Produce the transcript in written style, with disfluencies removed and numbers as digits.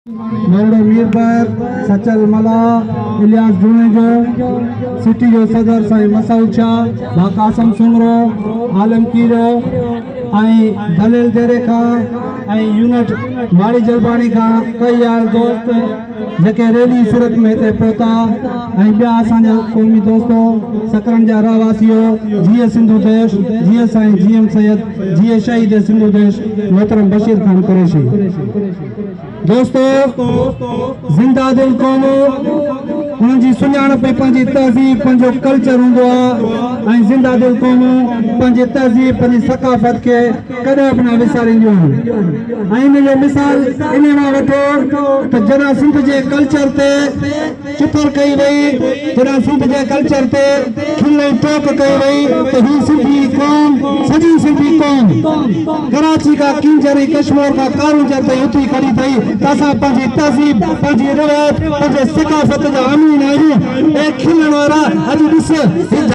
मौड़ो मीरबर सचल मला इलियास जुनेजो सिटी जो सदर साईं मसूद शाह बाकासम सुमरो आलमगीरो दलील देरेखा यूनिट माड़ी जलबानी का कई यार दोस्त जेके रैली सूरत में ते पहुता बिया असांजा क़ौमी दोस्तों सकरन जा रहवासियों जीए सिंधु देश जीए साईं जीएम सैयद जीए शहीद सिंधु देश मोहतरम बशीर खान कुरैशी दोस्तों जिंदा दिल कौम उनकी सुञाणप पंहिंजी तहज़ीब पंहिंजो कल्चर हूंदो आहे जिंदा दिल कौम पंहिंजी तहज़ीब पंहिंजी सकाफ़त के कॾहिं बि न विसारींदियूं आहिनि जो मिसाल इन मां वठो त जॾहिं सिंध जे कल्चर ते चिथर कई वई जॾहिं सिंध जे कल्चर ते खिल टोक कई वई त ही सिंधी कौम सॼी सिंधी कौम कराची का किंजरी कश्मीर का कारूंजर ताईं उथी खड़ी थई त असां पंहिंजी तहज़ीब पंहिंजी रिवायत पंहिंजे सकाफ़त जा अमीन आहियूं ऐं खिलण वारा अॼु ॾिस